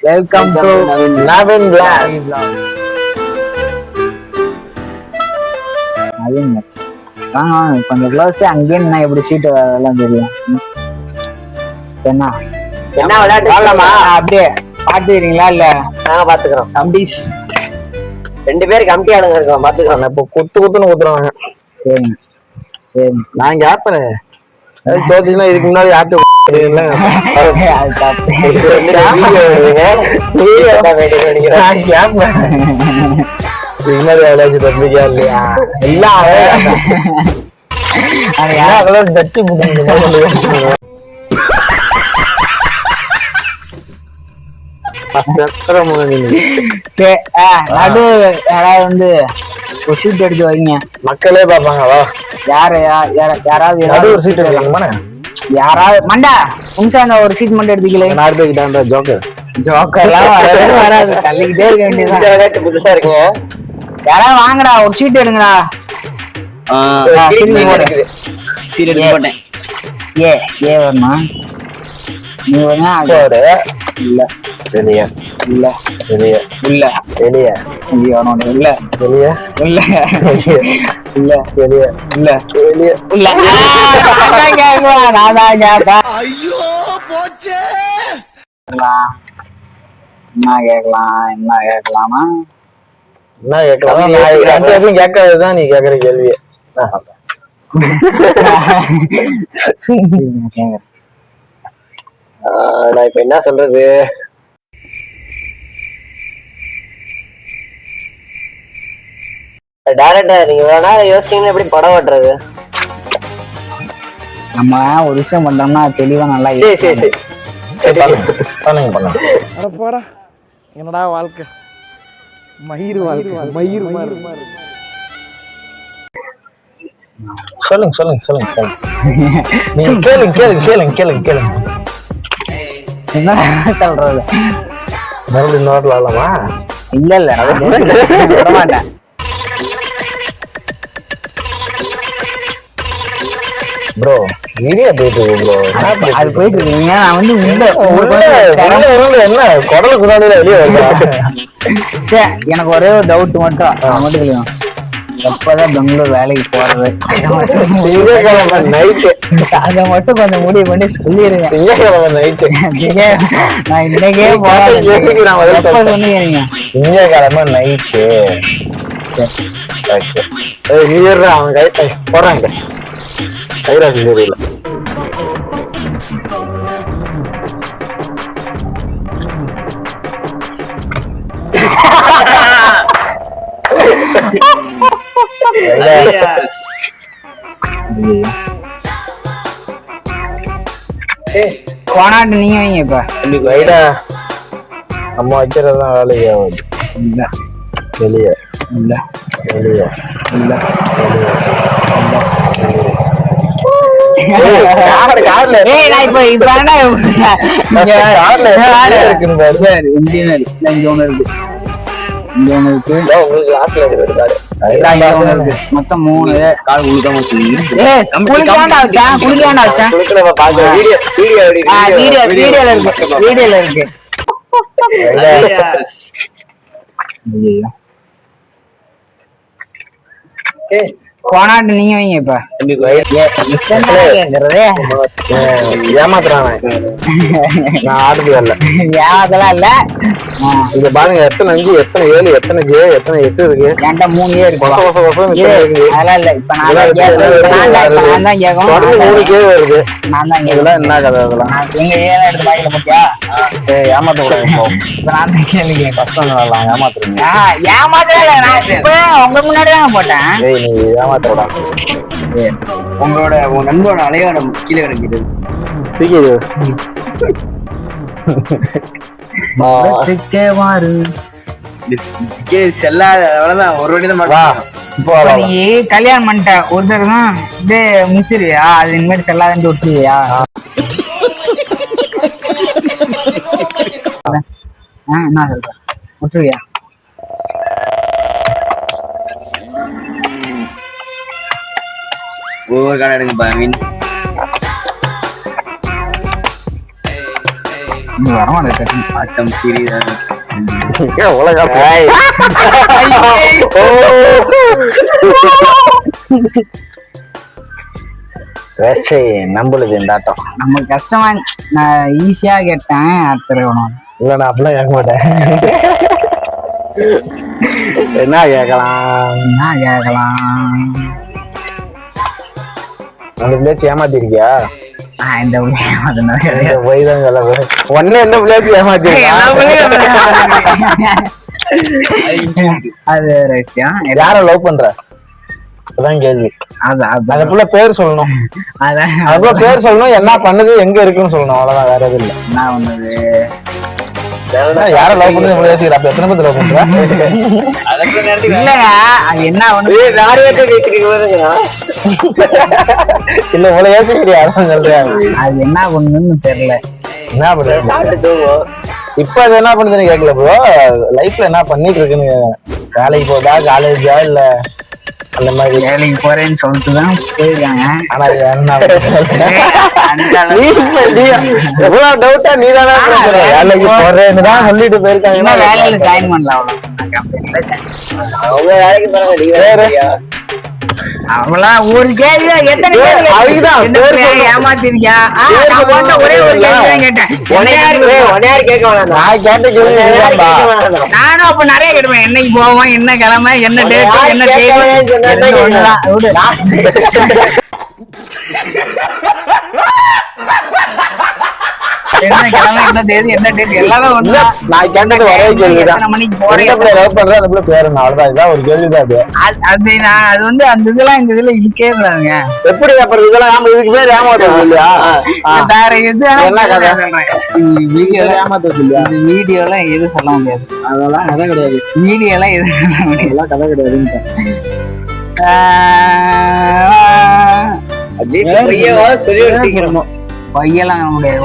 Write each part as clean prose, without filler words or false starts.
Welcome to Naveen class. அதுங்க கொஞ்சம் close அங்கேயே என்ன எப்படி சீட்டு எல்லாம் தெரியும். என்ன என்ன விளையாட்டு அப்படியே பாத்துக்கிறீங்களா? இல்ல நாங்க பாத்துக்கிறோம். கம்பீஸ் 2 பேர் கம்பி ஆளுங்க இருக்கோம், பாத்துக்கிறோம். இப்போ குத்துன்னு குத்துறாங்க. சரிங்க சரி. நான் கேப்பேன் தோத்தீங்கன்னா இதுக்கு முன்னாடி யார்ட்டு தம்பிக்கா இல்லையா எல்லாம் தட்டி நடு யாராவது வந்து ஒரு சீட் எடுத்து வைங்க, மக்களே பாப்பாங்க. யாராவது ஒரு சீட் எடுக்கலாமா? யாராவது மண்டா உங்க ஒரு சீட் மட்டும் எடுத்துக்கல. 4 பேர்கிட்ட ஜோக்கர் ஜோக்கர்லாம் வராது, தள்ளிக்கிட்டே இருக்க வேண்டியது. விளையாட்டு புதுசா இருக்குங்க. யாராவது வாங்கடா, ஒரு சீட் எடுங்கடா. சீட் எடுத்து போட்டேன். ஏ வருமா? நீ இல்ல வெளிய இல்ல வெளிய இல்ல வெளிய இல்ல இல்ல வெளிய இல்ல இல்ல வெளிய இல்ல வெளிய இல்ல. ஐயோ போச்சே. என்ன கேட்கலாமா? என்ன கேட்கலாம்? கேட்கறதுதான் நீ கேட்கற கேள்வி. நான் இப்ப என்ன சொல்றது? டைரக்டா நீங்க வேணா யோசிச்சீங்கன்னா எப்படி படம் ஓட்டுறது? நம்ம ஒரு விஷயம் பண்ணோம்னா தெளிவா நல்லா. சரி பண்ணுங்க. அடப்பாடா, என்னடா வாழ்க்கை, மயிர் வாழ்க்கை, மயிர் மாதிரி. சொல்லுங்க. கேளுங்க. என்ன சொல்றது? மறுபடியும் நோட்ல ஆகலாமா? இல்ல விட மாட்டேன். ப்ரோ வீடியோ போயிட்டு இருக்கு ப்ரோ. அது போயிட்டு இருக்கீங்க. நான் வந்து என்ன குடல குதாடியில வெளியே சே, எனக்கு ஒரே ஒரு டவுட் மட்டும் தெரியும். எப்பதான் பெங்களூர் வேலைக்கு போறது? நைட்டு அதை மட்டும் கொஞ்சம் முடிவு பண்ணி சொல்லிடுங்க. நைட்டு நான் இன்னைக்கே சொன்னீங்க. திங்கக்கிழமை நைட்டு. அவன் கை போறாங்க. கைராசி சரியில்லை. போனாட்டு நீங்க வைங்க. இப்ப நம்ம வைக்கிறதுதான் வேலைக்கு ஆகுது. இல்ல வெளியே இல்ல வெளியே இல்ல மொத்தம் 3 கால் குளிக்காம வீடியோல இருக்கு. போனாட்டு நீங்க வைங்க. இப்ப ஏமாத்துறான். நான் ஆடுறது இல்ல, ஏமாத்தலாம் இல்ல. இங்க பாருங்க, எத்தனை 5, எத்தனை 7, எத்தனை J, எத்தனை 8 இருக்கு. என்கிட்ட 3 இருக்கு. அதெல்லாம் இல்ல. இப்ப நான் தான் கேட்கணும். 3 K வருது. நான் தான் இதெல்லாம் என்ன கதை? அதெல்லாம் எங்க ஏன் எடுத்து பாக்கல பத்தியா? ஏமாத்த கூடாது. இப்ப நான் தான் கேள்வி கஷ்டம் நல்லா ஏமாத்துறீங்க. ஏமாத்தல. நான் இப்ப உங்க முன்னாடி தான் போட்டேன். நீ ஏமாத்த கூடாது. உங்களோட நண்பரோட அலையாடம் கீழே கிடக்கிறது. செல்லாத அவ்வளவுதான். ஒரு வாட்டி தான் நீ கல்யாணம் பண்ணிட்ட ஒருத்தர் தான் இதே முடிச்சிருவியா? அது இனிமேல் செல்லாதுன்னு விட்டுருவியா? என்ன சொல்ற? விட்டுருவியா? ஒவ்வொரு கடை எடுங்க பாவின். வரமாட்டேன் ஆட்டம் சீரியஸ் உலகம் நம்பளுது இந்த ஆட்டம். நம்ம கஷ்டமா நான் ஈஸியா கேட்டேன் அத்தரவணும். இல்ல நான் அப்படிலாம் கேட்க மாட்டேன். என்ன கேட்கலாம் அந்த பிள்ளைச்சு ஏமாத்திருக்கியா? இந்த போய் தான் சொல்ல ஒன்னு எந்த பிள்ளைச்சு ஏமாத்திருக்கியா? அது விஷயம். யார லவ் பண்ற? அதான் கேள்வி. அந்த புள்ள பேர் சொல்லணும். அதுக்குள்ள பேர் சொல்லணும், என்ன பண்ணுது, எங்க இருக்குன்னு சொல்லணும். அவ்வளவுதான், வேற எதுவும் இல்ல. நான் ஒண்ணு யார லவ் பண்ணது இவ்வளவு யோசிக்கிற? அப்ப எத்தனை பேர் லவ் பண்ற? இல்லங்க அது என்ன ஒண்ணு இல்ல இவ்வளவு யோசிக்கிறியா? அதான் சொல்றேன். அது என்ன ஒண்ணுன்னு தெரியல. என்ன பண்ணுறது இப்ப அது என்ன பண்ணுதுன்னு கேட்கல ப்ரோ. லைஃப்ல என்ன பண்ணிட்டு இருக்குன்னு, வேலைக்கு போதா, காலேஜா, இல்ல அந்த மாதிரி வேலைக்கு போறேன்னு சொல்லிட்டு தான் போயிருக்காங்க. ஆனா எவ்வளவு டவுட்டா நீ தானே வேலைக்கு போறேன்னு தான் சொல்லிட்டு போயிருக்காங்க. வேலையில ஜாயின் பண்ணலாம். அவங்க வேலைக்கு போறாங்க. அவங்களாம் ஒரு கேள்வி எத்தனை ஏமாத்திருக்கியா? ஒரே ஒரு கேள்வி கேட்டேன். நானும் அப்ப நிறைய கேட்டுவேன். என்னைக்கு போவோம், என்ன கிழமை, என்ன டேட், என்ன தேதி. என்ன கிழமை, என்ன தேதி, என்ன டேட் எல்லாமே ஒண்ணு. நான் கேட்டது ஒரே கேள்விதான். மணிக்கு போறேன் லவ் பண்ற அந்த பிள்ளை பேரு அவ்வளவுதான். இதான் ஒரு கேள்விதான் அது. அது நான் அது வந்து அந்த இதெல்லாம் இந்த இதுல இழுக்கே கூடாதுங்க. எப்படி அப்புறம் இதெல்லாம் நாம இதுக்கு பேர் ஏமாத்துறது இல்லையா? வேற எது என்ன கதை? ஏமாத்துறது இல்லையா? வீடியோ எல்லாம் எதுவும் சொல்ல முடியாது. அதெல்லாம் கதை கிடையாது. வீடியோ எல்லாம் எதுவும் சொல்ல முடியாது. எல்லாம் கதை கிடையாதுன்னு பையெல்லாம் முடியாது.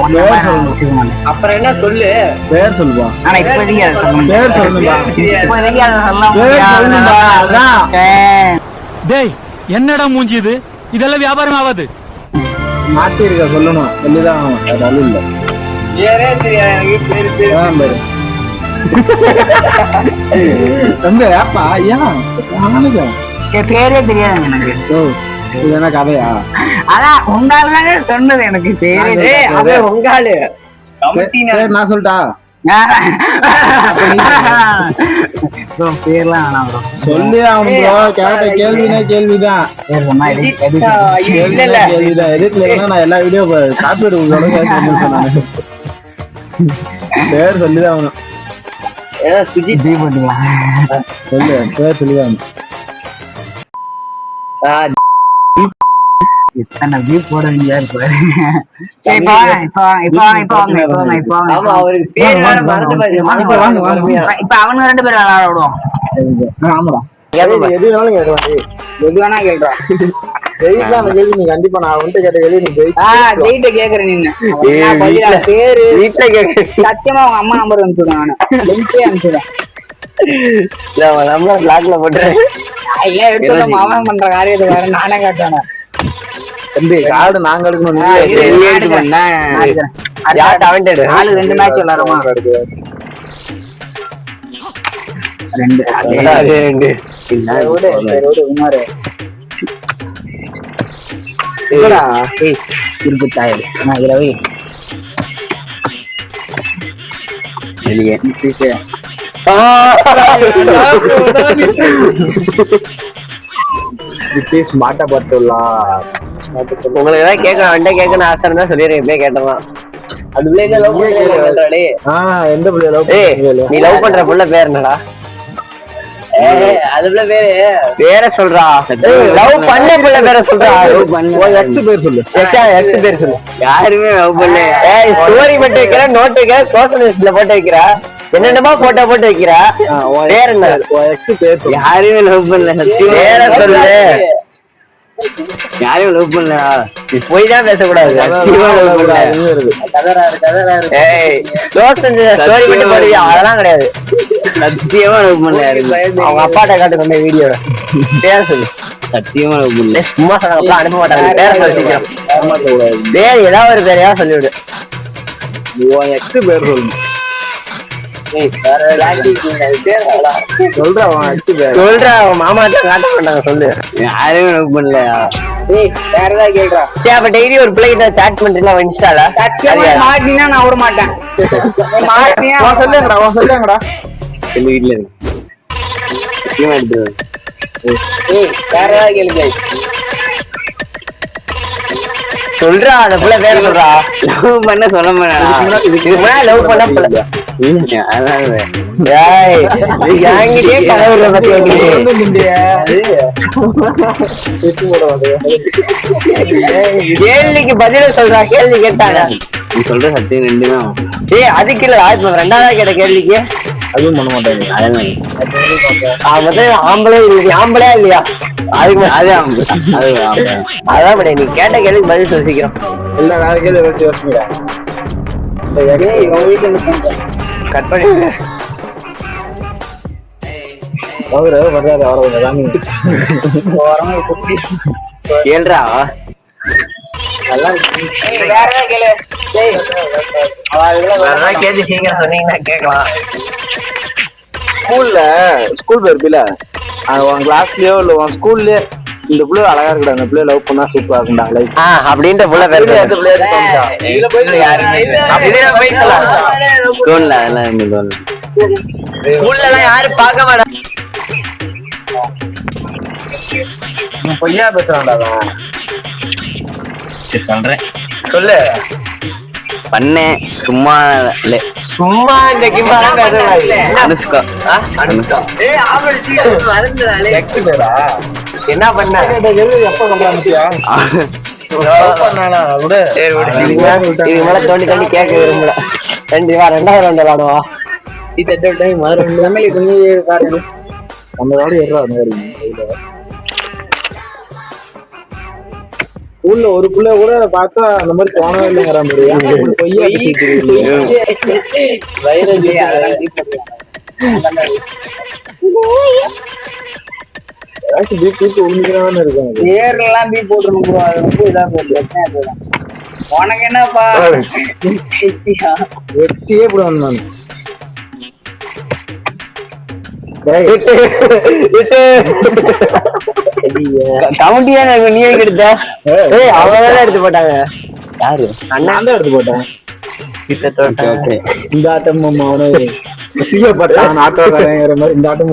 அப்புறம் என்ன சொல்லு? பேர் சொல்லுவா. ஆனா இப்போதைக்கு அதை சொல்லணும். பேர் சொல்லுவா. இப்போதைக்கு அதை சொல்ல. டேய் என்னடா மூஞ்சி இது? இதெல்லாம் வியாபாரம் ஆகாது. மாத்தி இருக்க சொல்லணும். சொல்லிதான் அது அல்ல இல்ல. பேரே தெரியாது. பேரு தம்பி ஏப்பா ஏன் பேரே தெரியாது எனக்கு. இது என்ன கதையா? அதான் உங்கால சொன்னது எனக்கு பேரு. உங்காலு நான் சொல்லிட்டா பேர்லாம் சொல்லி கேட்ட கேள்வினா கேள்விதான். கேள்விதான் எதுக்கு நான் எல்லா வீடியோ காப்பீடு பேர் சொல்லிதான் ஆகணும். சுஜித் போட்டுக்கலாம். சொல்லு பேர் சொல்லிதான். இத்தனை வியூ போட வேண்டியதா இருக்கு. சரி இப்ப அவனுங்க 2 பேரும் விளையாட விடுவோம். ஆமாடா எது வேணாலும் கேட்கலாம். எது வேணா கேள்றான். நீ கண்டிப்பா நான் வந்து கேட்ட கேள்வி நீ ஜெயிட்ட கேக்குறேன். நின்னு பேரு வீட்டுல கேக்குறேன். சத்தியமா உங்க அம்மா நம்பர் அனுப்பிச்சுடுவேன். நானு அனுப்பிச்சுடுவேன். நம்பர் பிளாக்ல போட்டுறேன். அவன் பண்ற காரியத்தை வேற நானே காட்டானே. தம்பி கார்டு நாங்க எடுக்கணும். 2 மேட்ச் விளையாடுமா? 2 இருபத்தாயிரம் இரவு வெளியே மாட்ட பட்டுலாம். உங்களுக்கு ஏதாவது கேட்கணும் கேட்கணும் ஆசை இருந்தா சொல்லிடுறேன். கேட்டலாம். அது எந்த நீ லவ் பண்ற புள்ள பேர் என்னடா? அதுல பேர சொல்றா. லவ் பண்ண புள்ள பேர சொல்றா. எக்ஸ் பேர் சொல்லு. எக்ஸ் பேர் சொல்லு. யாருமே லவ் பண்ணல. ஸ்டோரி மட்டும் வைக்கிற, நோட் வைக்கிற, சோஷியல் மீடியால போட்டோ வைக்கிற, என்னென்னமா போட்டோ போட்டு வைக்கிற. பேர் என்ன? எக்ஸ் பேர் சொல்லு. யாருமே லவ் பண்ணல. பேர சொல்லு. யாரையும் லவ் பண்ணல. போய் தான் பேசக்கூடாது. அதெல்லாம் கிடையாது. சத்தியமா லவ் பண்ணல. அவங்க அப்பாட்ட காட்டு கொண்ட வீடியோ பேர சொல்லு. சத்தியமா லவ் பண்ணல. சும்மா சொன்னாங்க அனுப்ப மாட்டாங்க. பேர சொல்லி பேர் ஏதாவது ஒரு பேரையா சொல்லிவிடு. உன் எக்ஸ் பேர் சொல்லணும். சொல்றா உன் எக்ஸ் பேர். சொல்றா அவன் மாமாட்ட காட்ட மாட்டாங்க சொல்லு. யாருமே லவ் பண்ணலையா? வேற ஏதாவது கேக்குறா. சரி அப்ப டெய்லி ஒரு பிள்ளைகிட்ட சாட் பண்றீங்களா இன்ஸ்டால? மாட்டினா நான் விட மாட்டேன். மாட்டினா சொல்லுங்கடா சொல்லி வீட்டுல இருக்கு. வேற ஏதாவது கேளுங்க. சொல்றா அந்த பிள்ளை பேர சொல்றா. லவ் பண்ண சொல்ல மாட்டேன். இதுக்கு முன்னாடி லவ் பண்ண பிள்ளை. ஏய் என்கிட்டயே கலவுற கேள்விக்கு பதில சொல்றா. கேள்வி கேட்டாங்க. நீ சொல்ற சத்தியம் 2 தான். ஏய் அதுக்கு இல்ல ரெண்டாவது கேட்ட கேள்விக்கு அதுவும் பண்ண மாட்டாங்க. அதான் ஆம்பளை ஆம்பளையா இல்லையா? அதுக்கு அதான் நீ கேட்ட கேள்விக்கு பதில் சொல்லிக்கிறோம். இல்ல வேற கேள்வி வச்சு யோசிக்கிறேன். கட் பண்ணி கேள்றா. வேற கேளு. கேள்வி சீக்கிரம் சொன்னீங்கன்னா கேட்கலாம். ஸ்கூல் போயிருப்பில, உன் கிளாஸ்லயோ இல்ல உன் ஸ்கூல்லயே இந்த பிள்ளை அழகா இருக்குடா, அந்த பிள்ளை லவ் பண்ணா சூப்பரா இருக்கும்டா லைஃப் அப்படின்ற புள்ள பேர் ஸ்கூல்ல எல்லாம் யாரும் பார்க்க மாட்டாங்க. பொய்யா பேசுறான்டா. சொல்றேன் சொல்லு. பண்ணேன் சும்மா இல்ல. சும்மா இந்த கிம்பாலாம் பேசுறாங்க. அனுஷ்கா. அனுஷ்கா. என்ன பண்ண? எப்ப கம்பெனியா தோண்டி தோண்டி கேட்க விரும்பல. ரெண்டாவது ரவுண்ட் விளாடுவா. ஸ்கூல்ல ஒரு பிள்ளை கூட பார்த்தா அந்த மாதிரி தோணவே இல்லைங்கிற உனக்கு என்னப்பா வெட்டியே போடுவான் நான். கவுண்டியா நீ எடுத்த? அவங்க எடுத்து போட்டாங்க. யாரு? நான் தான் எடுத்து போட்டேன். இந்த ஆட்டம் அவனு ரசிக்கப்பட்டான் ஆட்டோக்காரங்கிற மாதிரி இந்த ஆட்டம்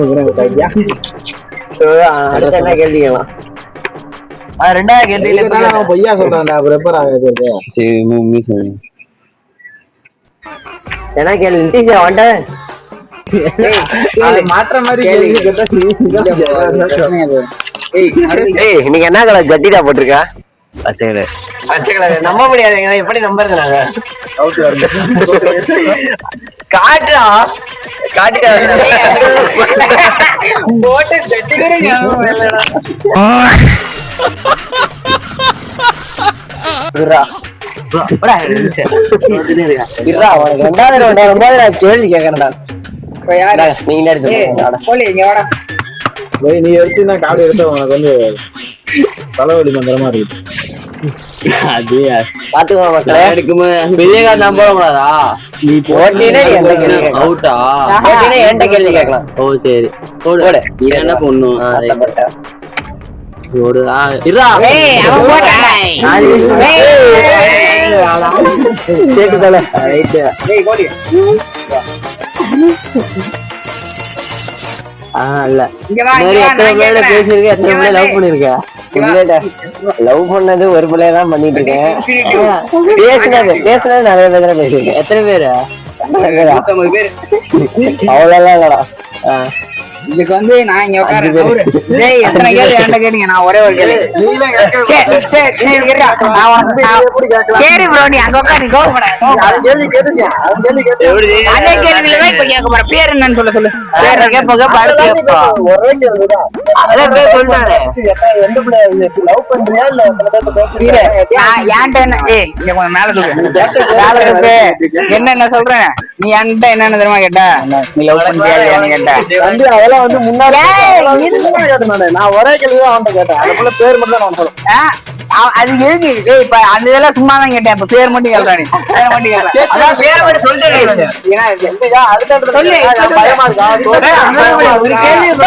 அடுத்த என்ன கேள்வி கேட்கலாம்? ரெண்டாவது கேள்வியில பொய்யா சொல்றான்டா. ப்ரிப்பேர் ஆகுது. என்ன கேள்வி? நிதிஷா வந்துட்டேன். மாற்ற மாதிரி இன்னைக்கு என்ன கலர் ஜட்டிடா போட்டிருக்கா? பச்சை கலர். நம்ப முடியாது. எப்படி நம்புறது நாங்க? காட்டுறா காட்டுடா போட்டு ஜட்டி கூட ஞாபகம் இல்லடா. கேள்வி கேக்குறேன்டா. நீ எடுத்து காடு எடுத்து உனக்கு வந்து தலைவலி மந்திரமா இருக்கு. பாத்துக்கோ மக்களே. விஜயகாந்த் நம்ப கூடாதா? நீ போட்டீங்கன்னா அவுட்டா? என்கிட்ட கேள்வி கேட்கலாம். ஓ சரி போடு. என்ன பொண்ணும் லவ் பண்ணது ஒரு பிள்ளையதான் பண்ணிட்டு இருக்கேன். பேசுனது நிறைய பேர் பேசிருக்கேன். எத்தனை பேரு? அவ்வளவுலாம் இல்லடா. இதுக்கு வந்து நான் இங்க எத்தனை கேள்வி என்கிட்ட கேட்டீங்க? நான் ஒரே ஒரு கேள்வி. சரி ப்ரோ, நீ அங்க உட்காந்து அதே கேள்வியிலதான் இப்ப கேட்க போறேன். பேர் என்னன்னு சொல்ல சொல்லு. பேர் என்ன சொல்றேன்? நீ என்கிட்ட என்னன்னு தெரியுமா கேட்ட? நீ லவ் பண்றியான்னு கேட்ட. அதெல்லாம் வந்து முன்னாடி நான் ஒரே கேள்விதான் அவன்கிட்ட கேட்டேன். அதுக்குள்ள பேர் மட்டும் தான் நான் சொல்றேன். அது எதுக்கு இப்ப அந்த இதெல்லாம் சும்மா தான் கேட்டேன். இப்ப பேர் மட்டும் கேள்றானே, பேர் மட்டும் கேட்கல. அதான் பேரை மட்டும் சொல்லிட்டு சொல்லு. ஒரு கேள்விக்கு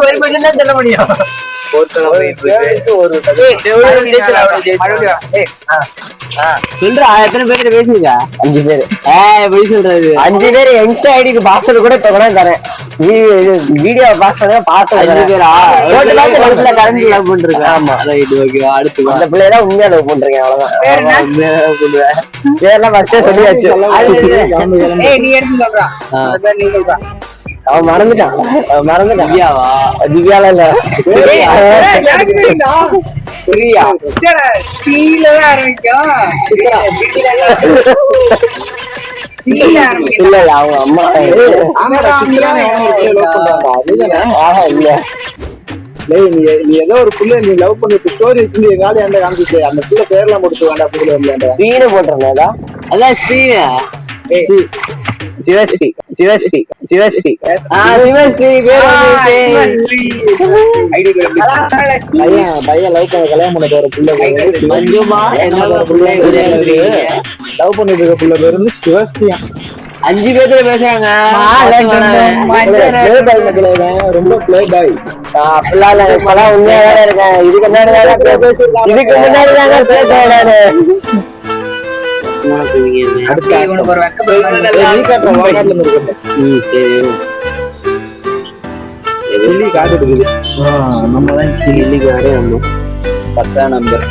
ஒரு பதில் தான் சொல்ல முடியும். சொல்றா எத்தனை பேர் பேசுங்க? 5 பேர். எப்படி சொல்றது? 5 பேர் என்ஸ்டா ஐடிக்கு பாஸ்வேர்டு கூட இப்ப கூட தரேன். வீடியோ பாஸ்வேர்டு 5 பேரா கரண்ட் லவ் பண்றேன். ஆமா ரைட் ஓகே. அடுத்து அந்த பிள்ளைதான் உண்மையா லவ் பண்றீங்க. அவ்வளவுதான் பேர்லாம் ஃபர்ஸ்டே சொல்லியாச்சு. நீ எடுத்து சொல்றா. நீ சொல்றா. அவன் மறந்துட்டான். திவ்யாவா? இல்ல பிரியா. சீல ஆரம்பிக்கும். இல்ல அவங்க அம்மா இல்ல. நீ ஏதோ ஒரு புள்ள நீ லவ் பண்ணி ஸ்டோரி வச்சு எங்கால ஏன்டா காமிச்சிட்டு அந்த புள்ள பேர்லாம் முடிச்சு வேண்டாம் புள்ள ஸ்ரீனு போட்டிருந்தா. அதான் ஸ்ரீனா சிவஸ்ரீ. பையன் லவ் பண்ண கல்யாணம் பண்ண போற புள்ள மஞ்சுமா லவ் பண்ணிட்டு இருக்க புள்ள பேரு வந்து சிவஸ்ரீயா. 5 பேர்ல பேசுறாங்க. ரொம்ப பிளே பாய். அப்படிலாம் இப்பதான் உண்மையா இருக்கேன். இதுக்கு முன்னாடி தாங்க பேசுறேன். பத்தாம் நம்பர்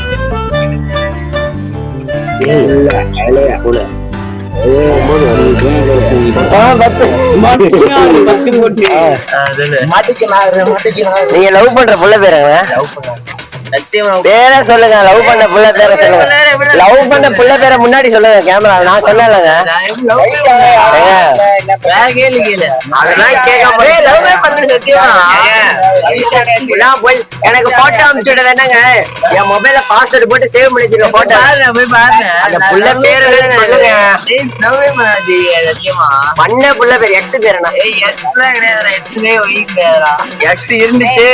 நீங்க லவ் பண்ற புள்ள பேருங்க? பேரை சொல்லுங்க. லவ் பண்ண புள்ள பேரை சொல்லுங்க. லவ் பண்ண புள்ள பேரை முன்னாடி சொல்லுங்க. கேமரா நான் சொன்னேங்க. எனக்கு போட்டோ அனுப்பிச்சுட்டது என்னங்க? என் மொபைல்ல பாஸ்வேர்டு போட்டு சேவ் பண்ணி வச்சிருக்க போட்டோ. அந்த புள்ள பேரு சொல்லுங்க. பண்ண புள்ள பேர் எக்ஸ் பேர் என்ன? எக்ஸ் இருந்துச்சு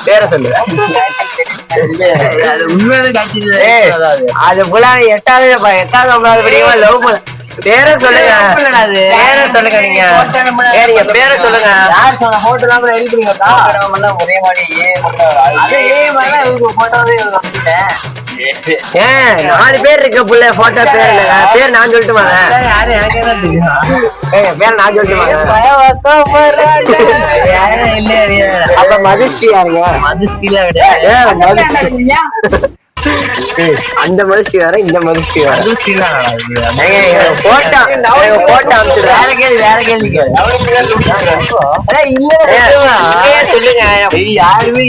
பேரை சொல்லு. அது புள்ள 8வது 9வது லவ் பண்ண பேரை சொல்லுங்க. பேரை சொல்லுங்க. நீங்க பேரை சொல்லுங்க. ஒரே மாதிரி 4 பேர் இருக்க புள்ள போட்டோ பேர் இல்லைங்க. பேர் நான் சொல்லட்டுமா? பேர் நான் சொல்லட்டுமா? அப்ப மதுஸ்ரீ யாருங்க? அந்த மனுஷி வேற இந்த மனுஷி வேற. சொல்லுங்க. யாருமே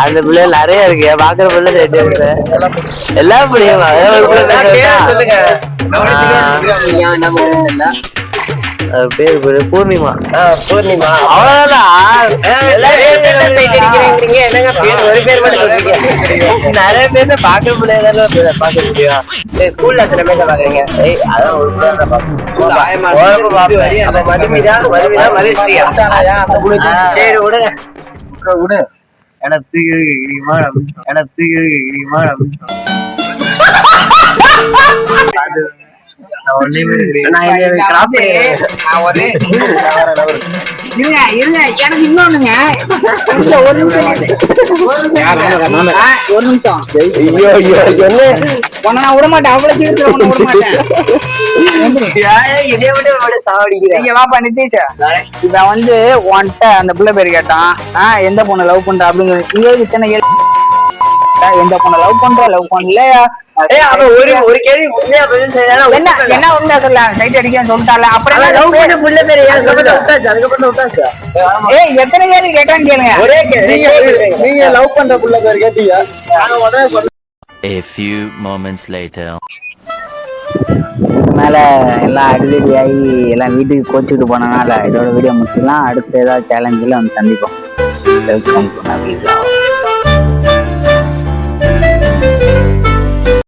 அந்த பிள்ளை நிறைய இருக்கு. பாக்குற பிள்ளை எல்லா பிள்ளையும் பேரு பூர்ணிமா. அவ்வளவுதான். என்னங்க பேர் ஒரு பேர் மட்டும் சொல்றீங்க? நிறைய பேர் பாக்குற பிள்ளைங்க பாக்க முடியும். ஸ்கூல்ல எத்தனை பேர் பாக்குறீங்க? அதான் ஒரு சரி விடுங்க. எனக்கு இன்னொன்னுங்க. ஒரு நிமிஷம் உன்னை விட மாட்டேன். அவ்வளவு சீக்கிரத்துல உன்னை விட மாட்டேன். வாப்பா நிதிஷ், இவ வந்து உன்கிட்ட அந்த பிள்ளை பேர் கேட்டான். எந்த பொண்ணை லவ் பண்ற அப்படிங்கிற இங்க இத்தனை எந்த பொண்ணை லவ் பண்ணலையா? ஒரு கேள்வி உண்மையா பதில் செய்யலாம். என்ன உண்மையா சொல்ல சைட் அடிக்கன்னு சொல்லிட்டால. அப்புறம் எத்தனை கேள்வி கேட்டான்னு கேளுங்க. ஒரே நீங்க லவ் பண்ற புள்ள பேர் கேட்டீங்க. A few moments later. மேல எல்லாம் அடிதடியாகி எல்லாம் வீட்டுக்கு கோச்சிட்டு போனனால இதோட வீடியோ முடிச்சுக்கலாம். அடுத்த ஏதாவது சேலஞ்சில் வந்து சந்திப்போம். Welcome to Naveen.